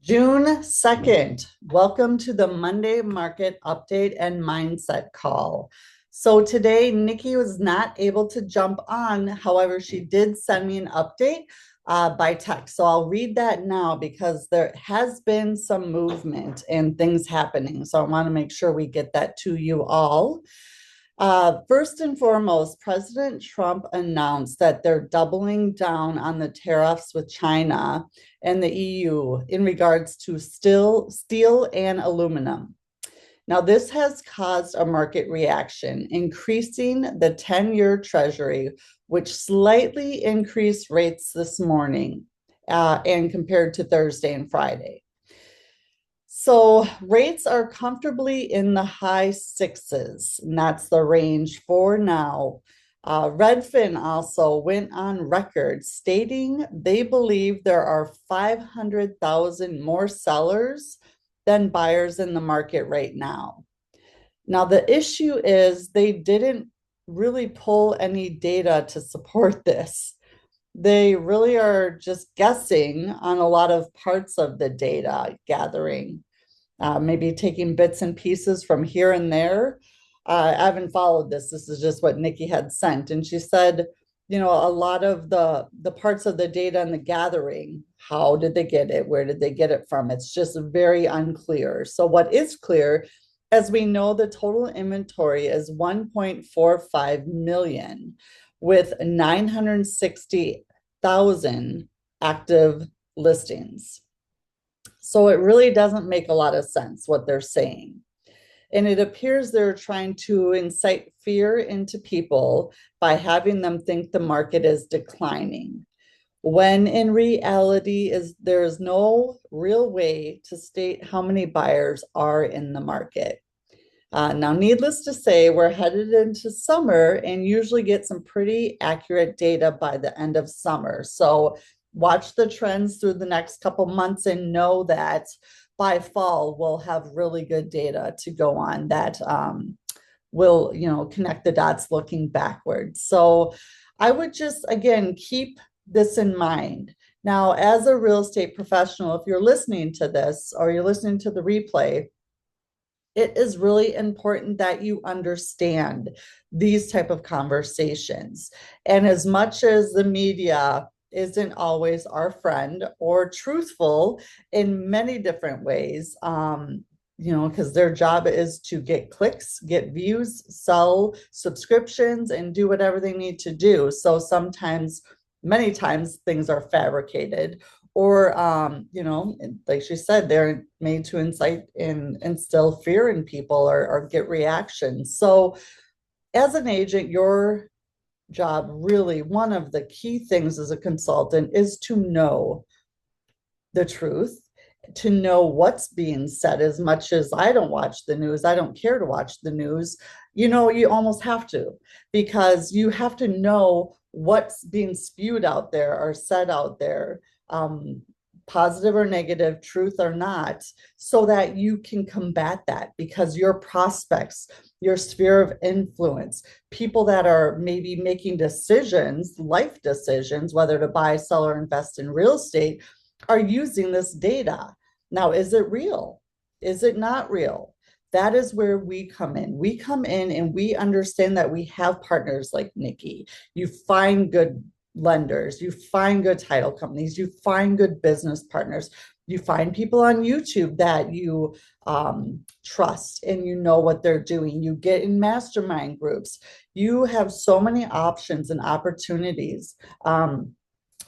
June 2nd. Welcome to the Monday market update and mindset call. So today, Nikki was not able to jump on. However, she did send me an update by text. So I'll read that now because there has been some movement and things happening. So I want to make sure we get that to you all. First and foremost, President Trump announced that they're doubling down on the tariffs with China and the EU in regards to steel and aluminum. Now, this has caused a market reaction, increasing the 10-year Treasury, which slightly increased rates this morning and compared to Thursday and Friday. So rates are comfortably in the high sixes, and that's the range for now. Redfin also went on record stating they believe there are 500,000 more sellers than buyers in the market right now. Now, the issue is they didn't really pull any data to support this. They really are just guessing on a lot of parts of the data gathering, maybe taking bits and pieces from here and there. I haven't followed this. This is just what Nikki had sent. And she said, a lot of the parts of the data and the gathering, how did they get it? Where did they get it from? It's just very unclear. So what is clear, as we know, the total inventory is 1.45 million with 960,000 active listings. So it really doesn't make a lot of sense what they're saying. And it appears they're trying to incite fear into people by having them think the market is declining, when in reality there is no real way to state how many buyers are in the market. Now, needless to say, we're headed into summer and usually get some pretty accurate data by the end of summer. So watch the trends through the next couple months and know that by fall we'll have really good data to go on that will connect the dots looking backwards. So I would just again keep this in mind. Now, as a real estate professional, if you're listening to this or you're listening to the replay, it is really important that you understand these type of conversations. And as much as the media isn't always our friend or truthful in many different ways, because their job is to get clicks, get views, sell subscriptions, and do whatever they need to do. So sometimes, many times, things are fabricated or, like she said, they're made to incite and instill fear in people or get reactions. So as an agent, your job, really, one of the key things as a consultant is to know the truth, to know what's being said. As much as I don't watch the news, I don't care to watch the news, you almost have to, because you have to know what's being spewed out there or said out there, positive or negative, truth or not, so that you can combat that, because your prospects, your sphere of influence, people that are maybe making decisions, life decisions, whether to buy, sell, or invest in real estate, are using this data. Now, is it real? Is it not real? That is where we come in. We come in and we understand that we have partners like Nikki. You find good lenders, you find good title companies, you find good business partners, you find people on YouTube that you trust and you know what they're doing. You get in mastermind groups. You have so many options and opportunities.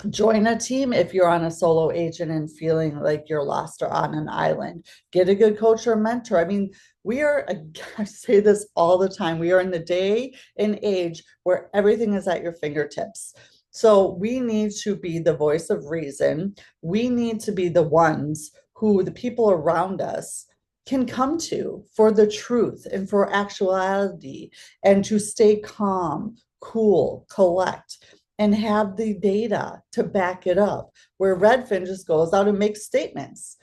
Join a team if you're on a solo agent and feeling like you're lost or on an island. Get a good coach or mentor. I mean, I say this all the time, we are in the day and age where everything is at your fingertips. So we need to be the voice of reason. We need to be the ones who the people around us can come to for the truth and for actuality, and to stay calm, cool, collect, and have the data to back it up, where Redfin just goes out and makes statements.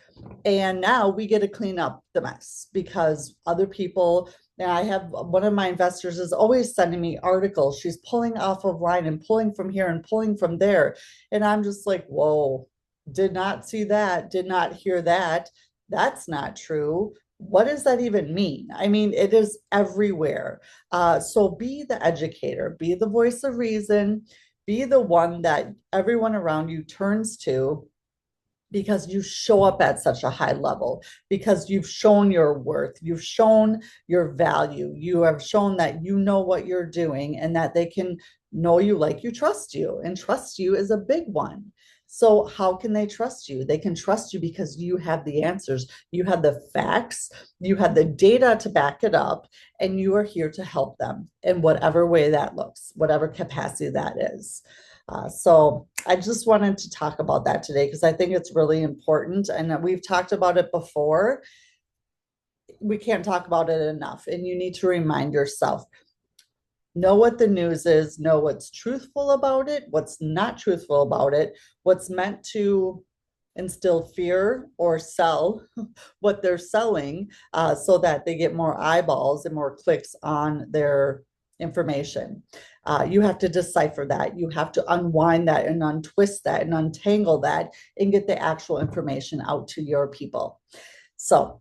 And now we get to clean up the mess because other people, and I have one of my investors is always sending me articles. She's pulling off of line and pulling from here and pulling from there. And I'm just like, whoa, Did not see that, did not hear that. That's not true. What does that even mean? I mean, it is everywhere. So be the educator, be the voice of reason, be the one that everyone around you turns to because you show up at such a high level, because you've shown your worth, you've shown your value, you have shown that you know what you're doing and that they can know you, like you, trust you. And trust you is a big one. So, how can they trust you? They can trust you because you have the answers, you have the facts, you have the data to back it up, and you are here to help them in whatever way that looks, whatever capacity that is. So I just wanted to talk about that today because I think it's really important. And we've talked about it before. We can't talk about it enough. And you need to remind yourself, know what the news is, know what's truthful about it, what's not truthful about it, what's meant to instill fear or sell what they're selling so that they get more eyeballs and more clicks on their information. You have to decipher that. You have to unwind that and untwist that and untangle that and get the actual information out to your people. So,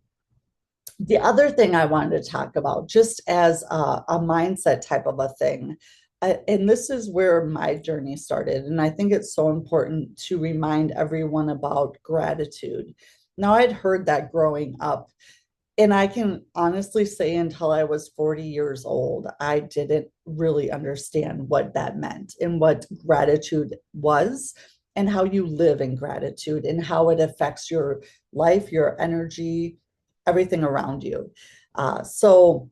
the other thing I wanted to talk about, just as a mindset type of a thing, and this is where my journey started. And I think it's so important to remind everyone about gratitude. Now, I'd heard that growing up, and I can honestly say until I was 40 years old, I didn't really understand what that meant and what gratitude was and how you live in gratitude and how it affects your life, your energy, everything around you. So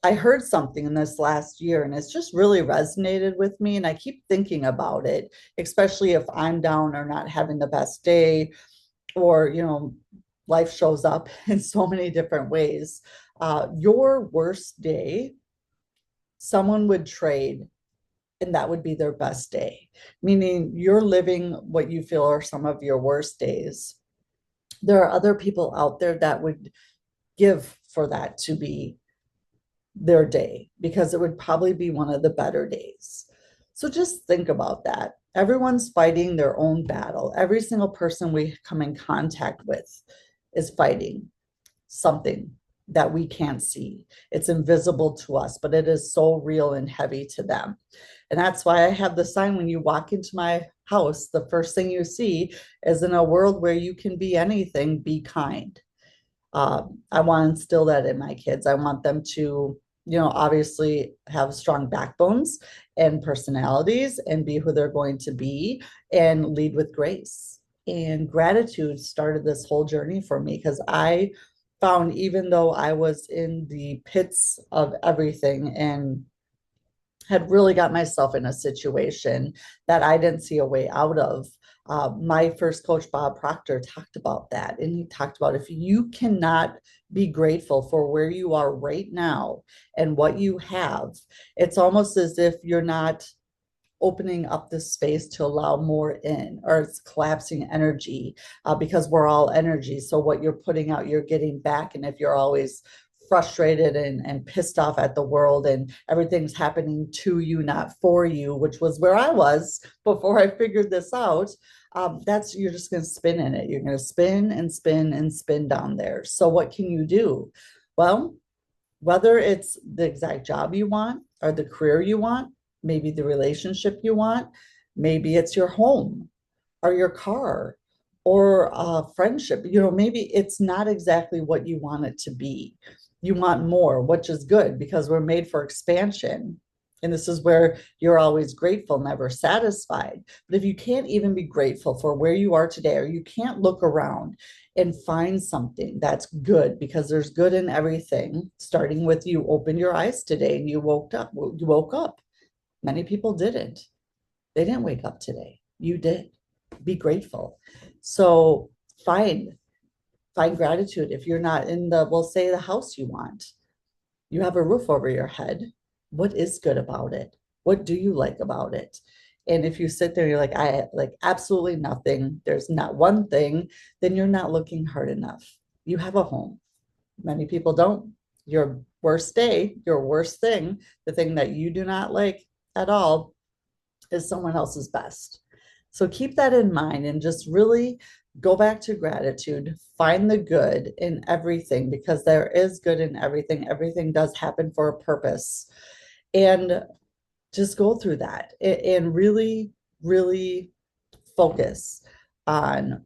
I heard something in this last year and it's just really resonated with me. And I keep thinking about it, especially if I'm down or not having the best day, or, life shows up in so many different ways. Your worst day, someone would trade, and that would be their best day, meaning you're living what you feel are some of your worst days. There are other people out there that would give for that to be their day because it would probably be one of the better days. So just think about that. Everyone's fighting their own battle. Every single person we come in contact with is fighting something that we can't see. It's invisible to us, but it is so real and heavy to them. And that's why I have the sign when you walk into my house, the first thing you see is, in a world where you can be anything, be kind. I want to instill that in my kids. I want them to, obviously have strong backbones and personalities and be who they're going to be and lead with grace. And gratitude started this whole journey for me because I found, even though I was in the pits of everything and had really got myself in a situation that I didn't see a way out of. My first coach, Bob Proctor, talked about that. And he talked about, if you cannot be grateful for where you are right now and what you have, it's almost as if you're not opening up the space to allow more in, or it's collapsing energy because we're all energy. So what you're putting out, you're getting back. And if you're always frustrated and pissed off at the world and everything's happening to you, not for you, which was where I was before I figured this out, that's, you're just going to spin in it. You're going to spin and spin and spin down there. So what can you do? Well, whether it's the exact job you want or the career you want, maybe the relationship you want, maybe it's your home or your car or friendship. Maybe it's not exactly what you want it to be. You want more, which is good because we're made for expansion. And this is where you're always grateful, never satisfied. But if you can't even be grateful for where you are today, or you can't look around and find something that's good, because there's good in everything, starting with, you opened your eyes today and you woke up. You woke up. Many people didn't. They didn't wake up today. You did. Be grateful. So find gratitude. If you're not in the, we'll say, the house you want, you have a roof over your head. What is good about it? What do you like about it? And if you sit there, you're like, I like absolutely nothing, there's not one thing, then you're not looking hard enough. You have a home. Many people don't. Your worst day, your worst thing, the thing that you do not like at all, is someone else's best. So keep that in mind and just really go back to gratitude. Find the good in everything because there is good in everything. Everything does happen for a purpose. And just go through that and really, really focus on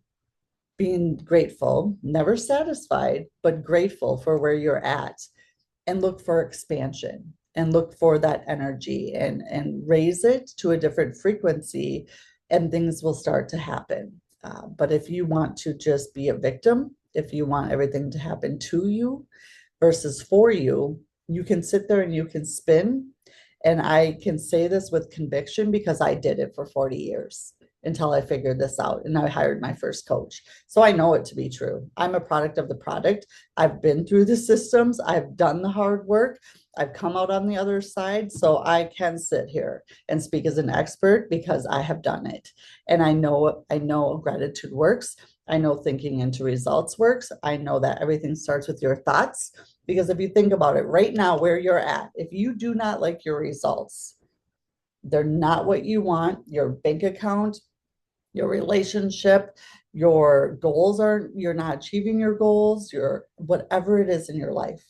being grateful, never satisfied, but grateful for where you're at, and look for expansion and look for that energy and raise it to a different frequency, and things will start to happen. But if you want to just be a victim, if you want everything to happen to you versus for you, you can sit there and you can spin. And I can say this with conviction because I did it for 40 years until I figured this out and I hired my first coach. So I know it to be true. I'm a product of the product. I've been through the systems, I've done the hard work, I've come out on the other side. So I can sit here and speak as an expert because I have done it. And I know gratitude works. I know thinking into results works. I know that everything starts with your thoughts. Because if you think about it right now, where you're at, if you do not like your results, they're not what you want, your bank account, your relationship, your goals are, you're not achieving your goals, your whatever it is in your life,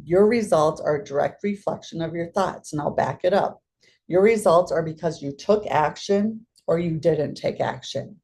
your results are a direct reflection of your thoughts. And I'll back it up. Your results are because you took action or you didn't take action.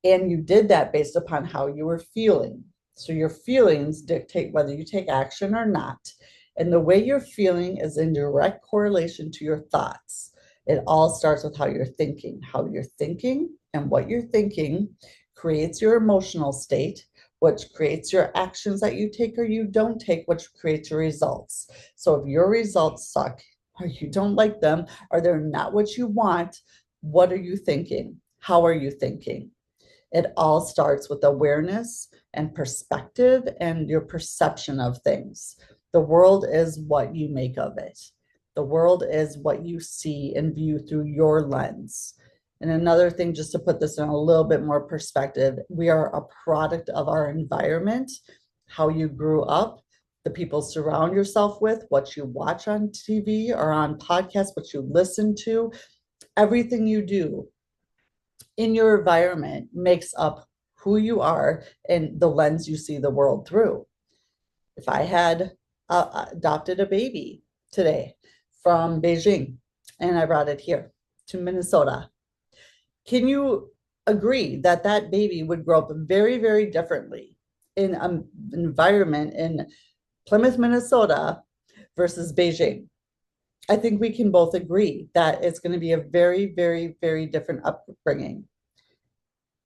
And you did that based upon how you were feeling. So your feelings dictate whether you take action or not. And the way you're feeling is in direct correlation to your thoughts. It all starts with how you're thinking. How you're thinking and what you're thinking creates your emotional state, which creates your actions that you take or you don't take, which creates your results. So if your results suck or you don't like them or they're not what you want, what are you thinking? How are you thinking? It all starts with awareness and perspective and your perception of things. The world is what you make of it. The world is what you see and view through your lens. And another thing, just to put this in a little bit more perspective, we are a product of our environment, how you grew up, the people surround yourself with, what you watch on TV or on podcasts, what you listen to, everything you do in your environment makes up who you are and the lens you see the world through. If I had adopted a baby today from Beijing and I brought it here to Minnesota, can you agree that that baby would grow up very, very differently in an environment in Plymouth, Minnesota versus Beijing? I think we can both agree that it's going to be a very, very, very different upbringing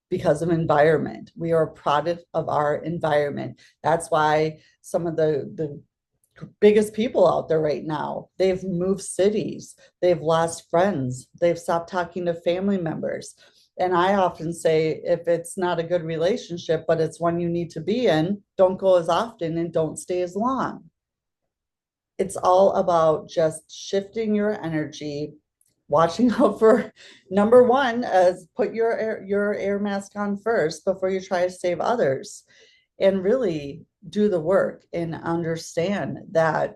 because of environment. We are a product of our environment. That's why some of the biggest people out there right now, they've moved cities, they've lost friends, they've stopped talking to family members. And I often say, if it's not a good relationship, but it's one you need to be in, don't go as often and don't stay as long. It's all about just shifting your energy, watching out for number one, as put your air mask on first before you try to save others, and really do the work and understand that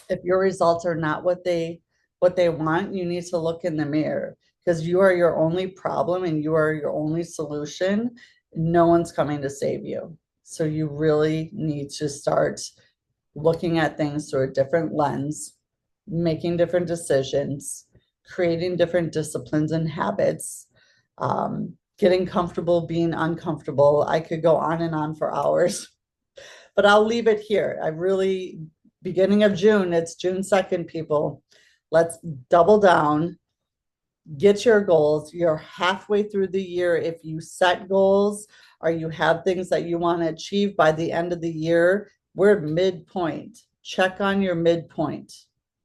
if your results are not what they want, you need to look in the mirror because you are your only problem and you are your only solution. No one's coming to save you. So you really need to start looking at things through a different lens, making different decisions, creating different disciplines and habits, getting comfortable being uncomfortable. I could go on and on for hours, but I'll leave it here. I really, beginning of June, it's June 2nd, people. Let's double down, get your goals. You're halfway through the year. If you set goals or you have things that you want to achieve by the end of the year, we're midpoint. Check on your midpoint.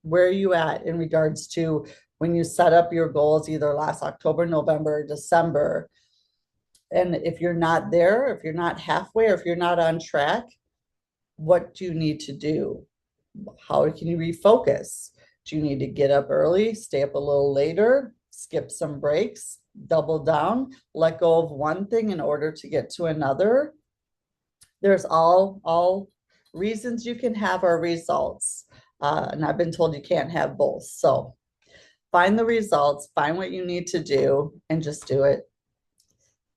Where are you at in regards to when you set up your goals, either last October, November, December? And if you're not there, if you're not halfway, or if you're not on track, what do you need to do? How can you refocus? Do you need to get up early, stay up a little later, skip some breaks, double down, let go of one thing in order to get to another? There's all reasons you can have our results. And I've been told you can't have both. So find the results, find what you need to do, and just do it.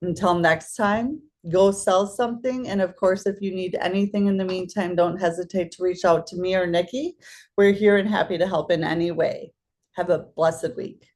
Until next time, go sell something. And of course, if you need anything in the meantime, don't hesitate to reach out to me or Nikki. We're here and happy to help in any way. Have a blessed week.